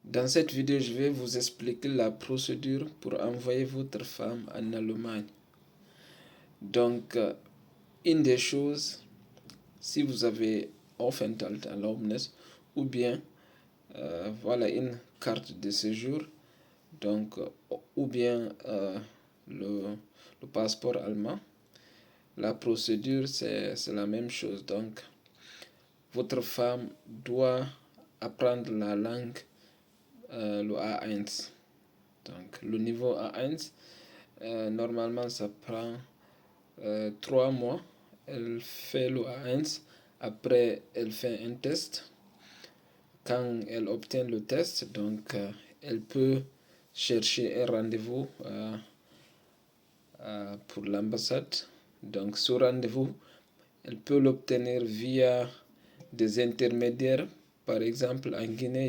Dans cette vidéo, je vais vous expliquer la procédure pour envoyer votre femme en Allemagne. Donc, une des choses, si vous avez Aufenthaltserlaubnis ou bien voilà une carte de séjour, donc ou bien le passeport allemand, la procédure c'est la même chose. Donc, votre femme doit apprendre la langue, le A1. Donc, le niveau A1, normalement, ça prend 3 mois. Elle fait le A1. Après, elle fait un test. Quand elle obtient le test, donc, elle peut chercher un rendez-vous pour l'ambassade. Donc, ce rendez-vous, elle peut l'obtenir via des intermédiaires. Par exemple, en Guinée,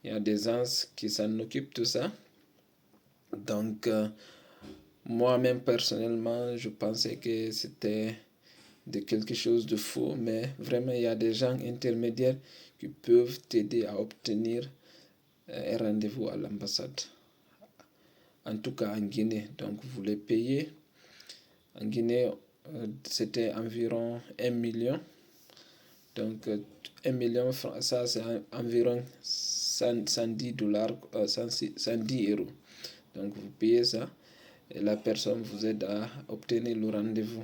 il y a des gens qui s'en occupent de ça. Donc, moi-même personnellement, je pensais que c'était de quelque chose de faux, mais vraiment, il y a des gens intermédiaires qui peuvent t'aider à obtenir un rendez-vous à l'ambassade. En tout cas, en Guinée. Donc, vous les payez. En Guinée, c'était environ 1 million. Donc, 1 million, ça, c'est environ 110 dollars, 110 euros. Donc, vous payez ça et la personne vous aide à obtenir le rendez-vous.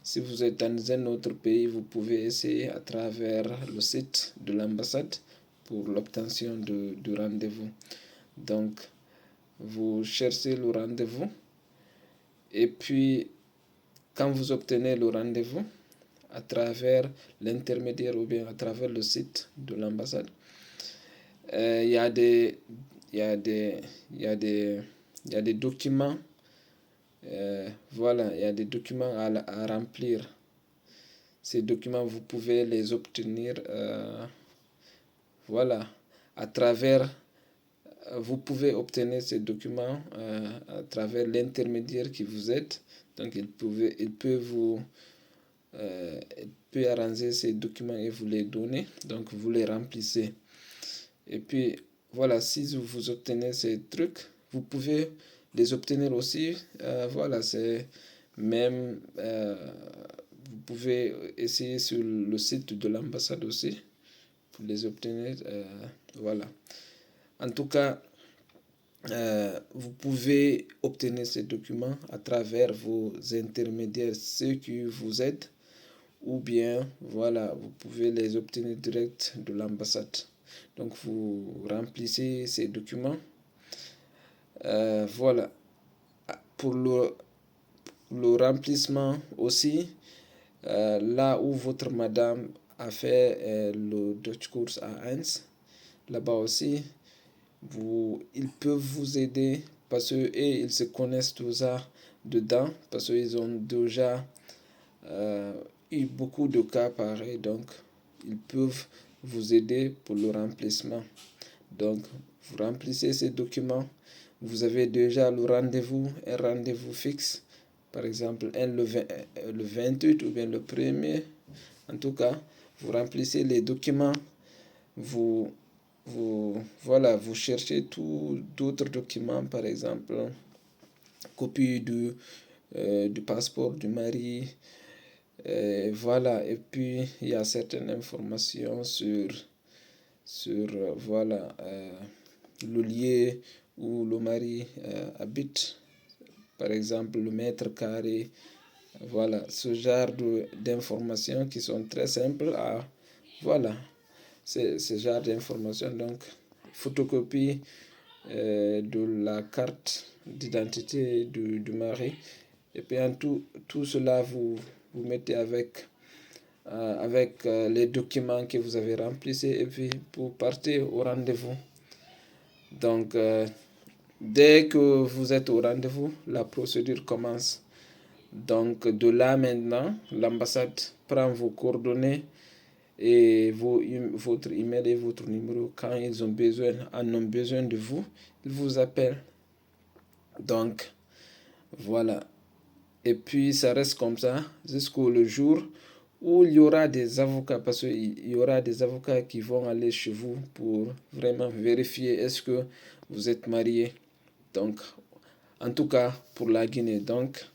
Si vous êtes dans un autre pays, vous pouvez essayer à travers le site de l'ambassade pour l'obtention du rendez-vous. Donc, vous cherchez le rendez-vous et puis, quand vous obtenez le rendez-vous à travers l'intermédiaire ou bien à travers le site de l'ambassade, il y a des, il y a des, il y a des, il y a des documents. Voilà, il y a des documents à remplir. Ces documents, vous pouvez les obtenir voilà, à travers, vous pouvez obtenir ces documents à travers l'intermédiaire qui vous aide. Donc, il peut arranger ces documents et vous les donner. Donc, vous les remplissez. Et puis, voilà, si vous obtenez ces trucs, vous pouvez les obtenir aussi. Voilà, c'est même, vous pouvez essayer sur le site de l'ambassade aussi pour les obtenir. Voilà. En tout cas, vous pouvez obtenir ces documents à travers vos intermédiaires, ceux qui vous aident, ou bien, voilà, vous pouvez les obtenir direct de l'ambassade. Donc, vous remplissez ces documents. Voilà. Pour le remplissement aussi, là où votre madame a fait le Dutch course à 1, là-bas aussi, ils peuvent vous aider parce que ils se connaissent déjà dedans, parce qu'ils ont déjà eu beaucoup de cas pareils, donc ils peuvent vous aider pour le remplissement. Donc, vous remplissez ces documents, vous avez déjà le rendez-vous, un rendez-vous fixe, par exemple le 28 ou bien le 1er. En tout cas, vous remplissez les documents, vous, voilà, vous cherchez d'autres documents, par exemple, copie du passeport du mari, voilà, et puis il y a certaines informations sur voilà, le lieu où le mari habite, par exemple le mètre carré, voilà, ce genre d'informations qui sont très simples à, voilà, ce genre d'informations. Donc, photocopie de la carte d'identité du mari, et puis en tout cela, vous mettez avec les documents que vous avez remplis et puis pour partir au rendez-vous. Donc, dès que vous êtes au rendez-vous, la procédure commence. Donc, de là maintenant, l'ambassade prend vos coordonnées et votre email et votre numéro. Quand ils en ont besoin de vous, ils vous appellent. Donc, voilà. Et puis, ça reste comme ça jusqu'au jour où il y aura des avocats, parce qu'il y aura des avocats qui vont aller chez vous pour vraiment vérifier est-ce que vous êtes marié. Donc, en tout cas, pour la Guinée. Donc,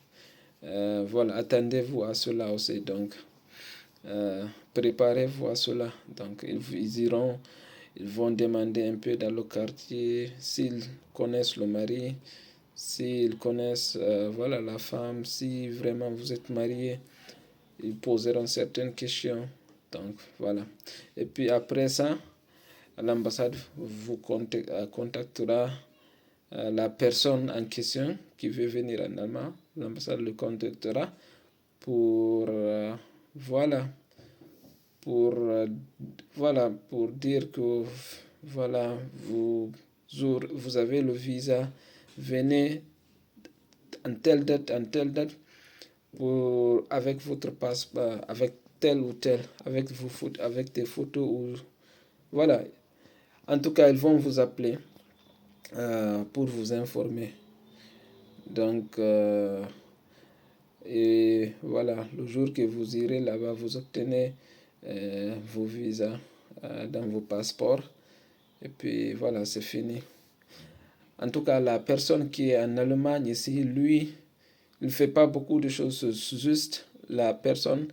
voilà, attendez-vous à cela aussi. Donc, préparez-vous à cela. Donc, ils vont demander un peu dans le quartier s'ils connaissent le mari, s'ils connaissent voilà, la femme, si vraiment vous êtes marié. Ils poseront certaines questions. Donc, voilà. Et puis après ça, l'ambassade vous contactera la personne en question qui veut venir en Allemagne. L'ambassade le contactera pour, voilà, pour, voilà, pour dire que voilà, vous avez le visa, venez en telle date, pour, avec votre passeport, avec tel ou tel, avec des photos. Ou, voilà. En tout cas, ils vont vous appeler pour vous informer. Donc, et voilà, le jour que vous irez là-bas, vous obtenez vos visas dans vos passeports. Et puis voilà, c'est fini. En tout cas, la personne qui est en Allemagne ici, lui, il ne fait pas beaucoup de choses. Juste la personne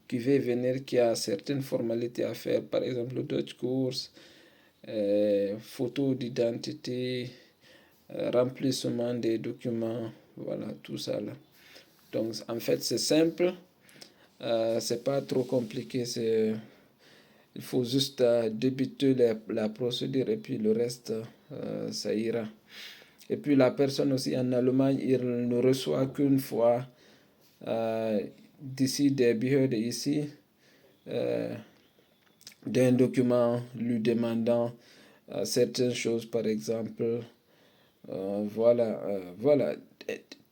qui veut venir, qui a certaines formalités à faire, par exemple le Dutch course, photo d'identité, remplissement des documents, voilà, tout ça là. Donc en fait c'est simple, c'est pas trop compliqué, il faut juste débuter la procédure et puis le reste ça ira. Et puis la personne aussi en Allemagne, il ne reçoit qu'une fois d'ici des Behörden ici d'un document lui demandant certaines choses, par exemple, voilà,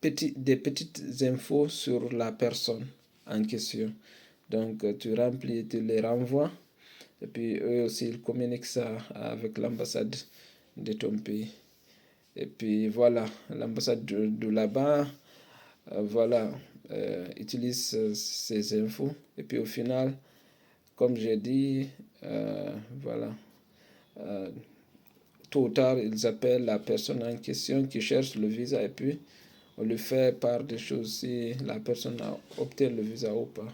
des petites infos sur la personne en question. Donc tu remplis, tu les renvoies, et puis eux aussi ils communiquent ça avec l'ambassade de ton pays. Et puis voilà, l'ambassade de là-bas, voilà, utilise ces infos. Et puis au final, comme j'ai dit, voilà, tôt ou tard, ils appellent la personne en question qui cherche le visa et puis on lui fait part des choses si la personne a obtenu le visa ou pas.